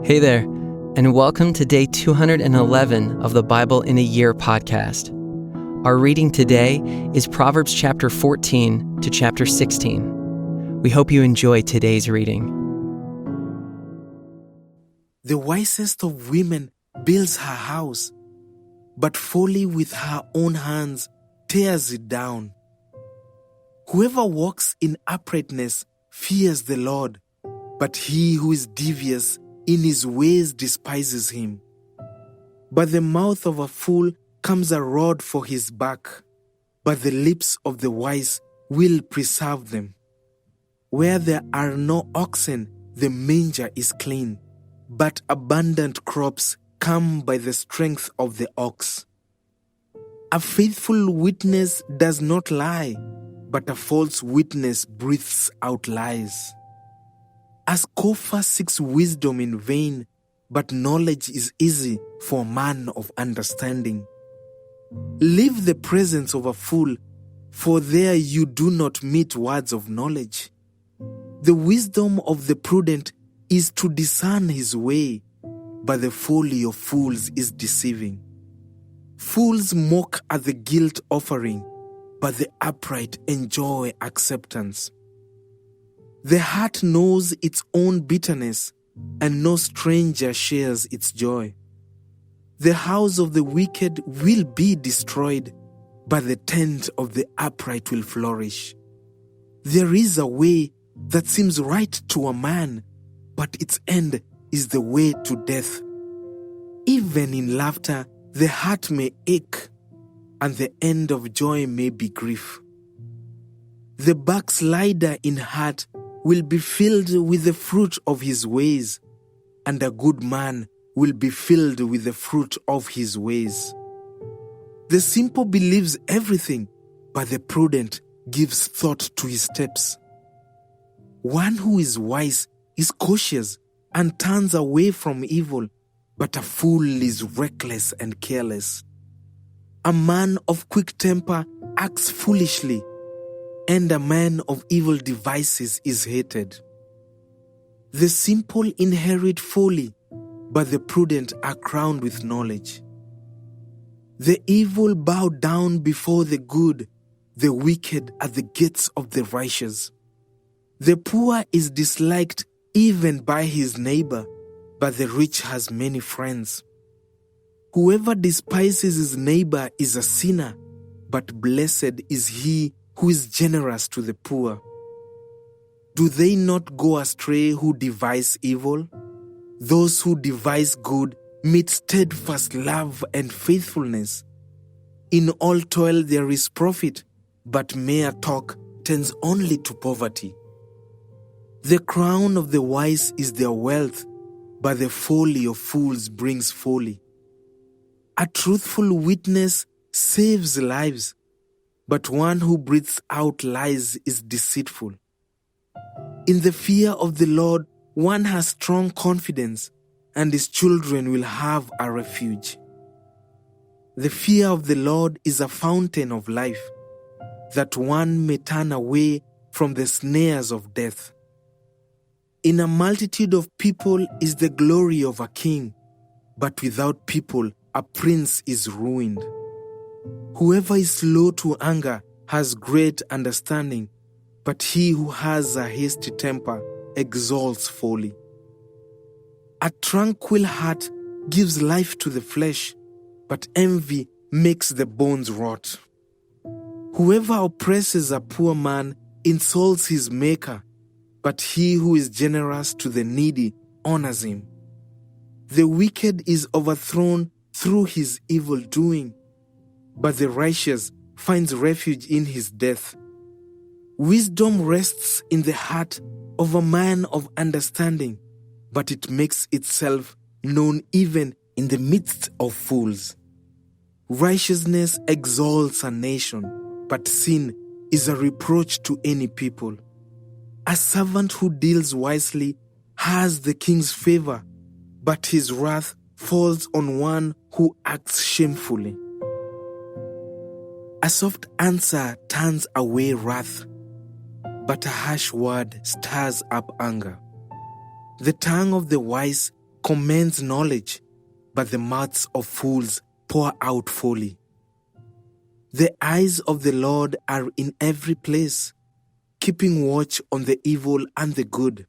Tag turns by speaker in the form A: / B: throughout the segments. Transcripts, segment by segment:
A: Hey there, and welcome to day 211 of the Bible in a Year podcast. Our reading today is Proverbs chapter 14 to chapter 16. We hope you enjoy today's reading.
B: The wisest of women builds her house, but folly with her own hands tears it down. Whoever walks in uprightness fears the Lord, but he who is devious in his ways despises him. But the mouth of a fool comes a rod for his back, but the lips of the wise will preserve them. Where there are no oxen, the manger is clean, but abundant crops come by the strength of the ox. A faithful witness does not lie, but a false witness breathes out lies. A scoffer seeks wisdom in vain, but knowledge is easy for a man of understanding. Leave the presence of a fool, for there you do not meet words of knowledge. The wisdom of the prudent is to discern his way, but the folly of fools is deceiving. Fools mock at the guilt offering, but the upright enjoy acceptance. The heart knows its own bitterness, and no stranger shares its joy. The house of the wicked will be destroyed, but the tent of the upright will flourish. There is a way that seems right to a man, but its end is the way to death. Even in laughter, the heart may ache, and the end of joy may be grief. The backslider in heart will be filled with the fruit of his ways, and a good man will be filled with the fruit of his ways. The simple believes everything, but the prudent gives thought to his steps. One who is wise is cautious and turns away from evil, but a fool is reckless and careless. A man of quick temper acts foolishly, and a man of evil devices is hated. The simple inherit folly, but the prudent are crowned with knowledge. The evil bow down before the good, the wicked at the gates of the righteous. The poor is disliked even by his neighbor, but the rich has many friends. Whoever despises his neighbor is a sinner, but blessed is he who is generous to the poor. Do they not go astray who devise evil? Those who devise good meet steadfast love and faithfulness. In all toil there is profit, but mere talk tends only to poverty. The crown of the wise is their wealth, but the folly of fools brings folly. A truthful witness saves lives, but one who breathes out lies is deceitful. In the fear of the Lord, one has strong confidence, and his children will have a refuge. The fear of the Lord is a fountain of life, that one may turn away from the snares of death. In a multitude of people is the glory of a king, but without people a prince is ruined. Whoever is slow to anger has great understanding, but he who has a hasty temper exalts folly. A tranquil heart gives life to the flesh, but envy makes the bones rot. Whoever oppresses a poor man insults his maker, but he who is generous to the needy honors him. The wicked is overthrown through his evil doing, but the righteous finds refuge in his death. Wisdom rests in the heart of a man of understanding, but it makes itself known even in the midst of fools. Righteousness exalts a nation, but sin is a reproach to any people. A servant who deals wisely has the king's favor, but his wrath falls on one who acts shamefully. A soft answer turns away wrath, but a harsh word stirs up anger. The tongue of the wise commends knowledge, but the mouths of fools pour out folly. The eyes of the Lord are in every place, keeping watch on the evil and the good.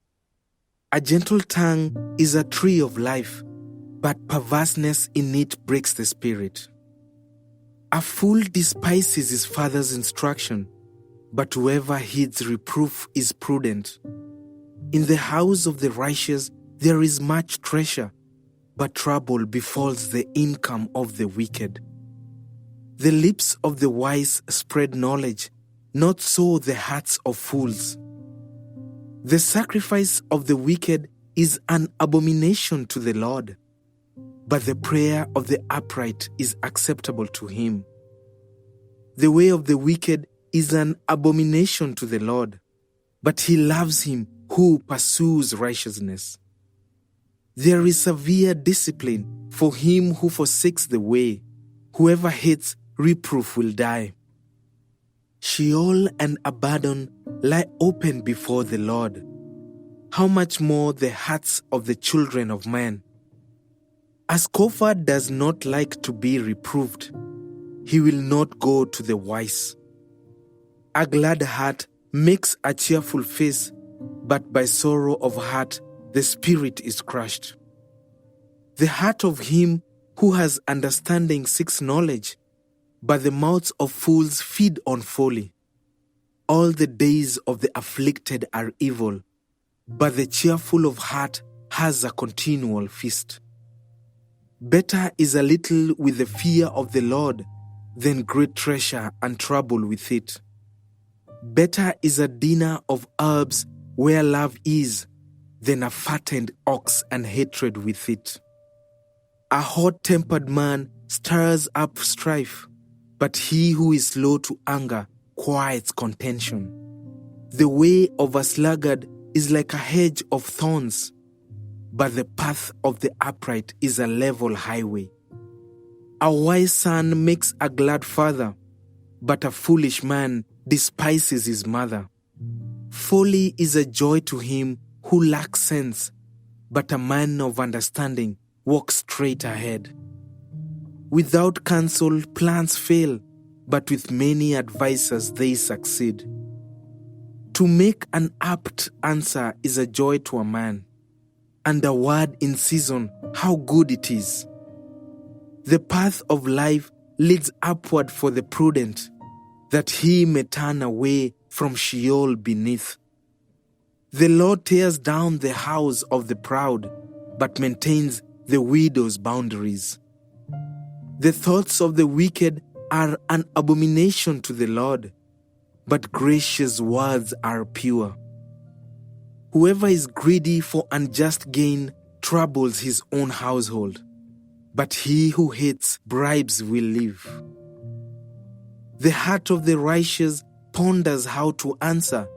B: A gentle tongue is a tree of life, but perverseness in it breaks the spirit. A fool despises his father's instruction, but whoever heeds reproof is prudent. In the house of the righteous there is much treasure, but trouble befalls the income of the wicked. The lips of the wise spread knowledge, not so the hearts of fools. The sacrifice of the wicked is an abomination to the Lord, but the prayer of the upright is acceptable to him. The way of the wicked is an abomination to the Lord, but he loves him who pursues righteousness. There is severe discipline for him who forsakes the way. Whoever hates reproof will die. Sheol and Abaddon lie open before the Lord. How much more the hearts of the children of man? A scoffer does not like to be reproved. He will not go to the wise. A glad heart makes a cheerful face, but by sorrow of heart the spirit is crushed. The heart of him who has understanding seeks knowledge, but the mouths of fools feed on folly. All the days of the afflicted are evil, but the cheerful of heart has a continual feast. Better is a little with the fear of the Lord than great treasure and trouble with it. Better is a dinner of herbs where love is than a fattened ox and hatred with it. A hot-tempered man stirs up strife, but he who is slow to anger quiets contention. The way of a sluggard is like a hedge of thorns, but the path of the upright is a level highway. A wise son makes a glad father, but a foolish man despises his mother. Folly is a joy to him who lacks sense, but a man of understanding walks straight ahead. Without counsel, plans fail, but with many advisers they succeed. To make an apt answer is a joy to a man, and a word in season, how good it is. The path of life leads upward for the prudent, that he may turn away from Sheol beneath. The Lord tears down the house of the proud, but maintains the widow's boundaries. The thoughts of the wicked are an abomination to the Lord, but gracious words are pure. Whoever is greedy for unjust gain troubles his own household, but he who hates bribes will live. The heart of the righteous ponders how to answer,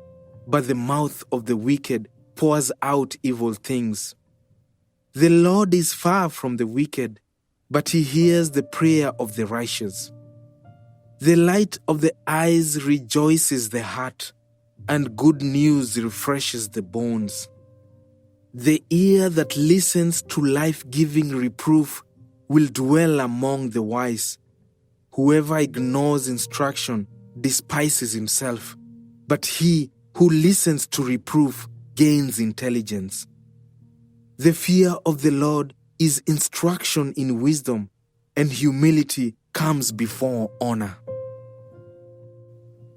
B: but the mouth of the wicked pours out evil things. The Lord is far from the wicked, but he hears the prayer of the righteous. The light of the eyes rejoices the heart, and good news refreshes the bones. The ear that listens to life-giving reproof will dwell among the wise. Whoever ignores instruction despises himself, but he who listens to reproof gains intelligence. The fear of the Lord is instruction in wisdom, and humility comes before honor.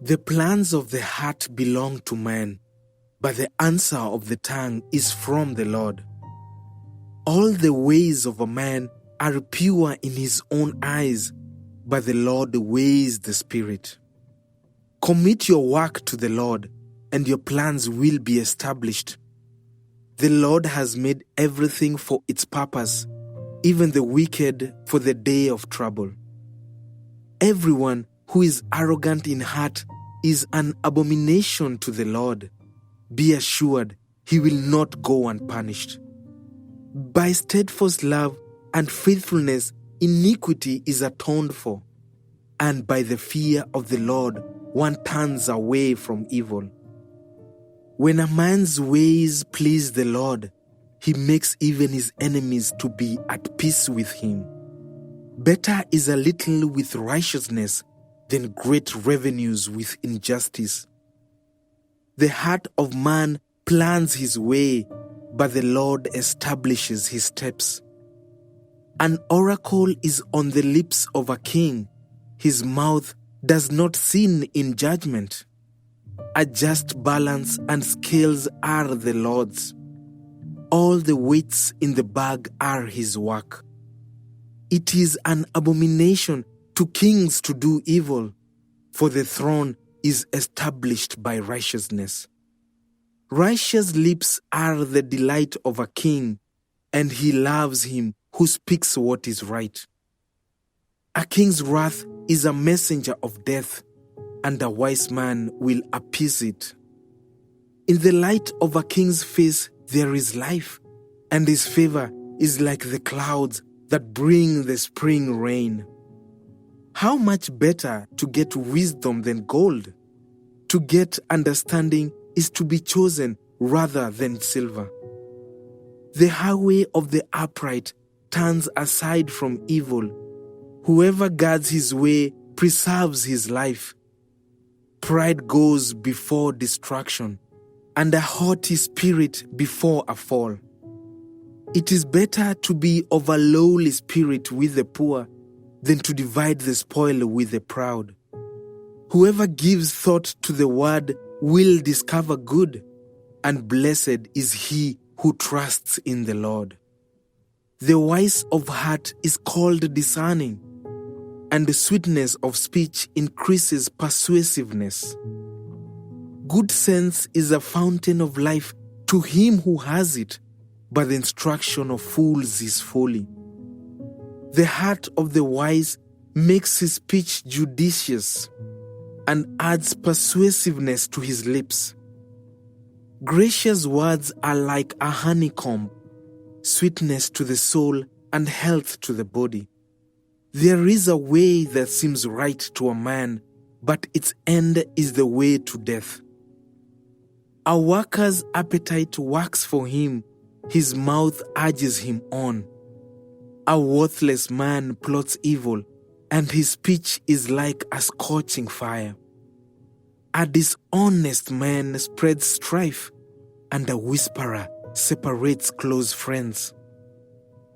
B: The plans of the heart belong to man, but the answer of the tongue is from the Lord. All the ways of a man are pure in his own eyes, but the Lord weighs the spirit. Commit your work to the Lord, and your plans will be established. The Lord has made everything for its purpose, even the wicked for the day of trouble. Everyone who is arrogant in heart is an abomination to the Lord. Be assured, he will not go unpunished. By steadfast love and faithfulness, iniquity is atoned for, and by the fear of the Lord, one turns away from evil. When a man's ways please the Lord, he makes even his enemies to be at peace with him. Better is a little with righteousness than great revenues with injustice. The heart of man plans his way, but the Lord establishes his steps. An oracle is on the lips of a king. His mouth does not sin in judgment. A just balance and scales are the Lord's. All the weights in the bag are his work. It is an abomination to kings to do evil, for the throne is established by righteousness. Righteous lips are the delight of a king, and he loves him who speaks what is right. A king's wrath is a messenger of death, and a wise man will appease it. In the light of a king's face there is life, and his favor is like the clouds that bring the spring rain. How much better to get wisdom than gold? To get understanding is to be chosen rather than silver. The highway of the upright turns aside from evil. Whoever guards his way preserves his life. Pride goes before destruction, and a haughty spirit before a fall. It is better to be of a lowly spirit with the poor than to divide the spoil with the proud. Whoever gives thought to the word will discover good, and blessed is he who trusts in the Lord. The wise of heart is called discerning, and the sweetness of speech increases persuasiveness. Good sense is a fountain of life to him who has it, but the instruction of fools is folly. The heart of the wise makes his speech judicious and adds persuasiveness to his lips. Gracious words are like a honeycomb, sweetness to the soul and health to the body. There is a way that seems right to a man, but its end is the way to death. A worker's appetite works for him, his mouth urges him on. A worthless man plots evil, and his speech is like a scorching fire. A dishonest man spreads strife, and a whisperer separates close friends.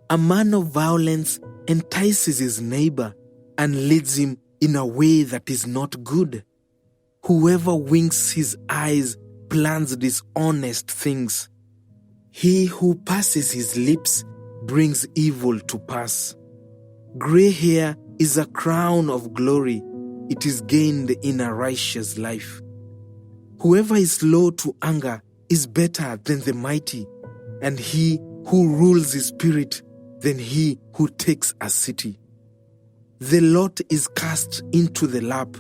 B: A man of violence entices his neighbor and leads him in a way that is not good. Whoever winks his eyes plans dishonest things. He who passes his lips brings evil to pass. Gray hair is a crown of glory. It is gained in a righteous life. Whoever is slow to anger is better than the mighty, and he who rules his spirit than he who takes a city. The lot is cast into the lap,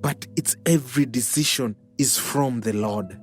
B: but its every decision is from the Lord.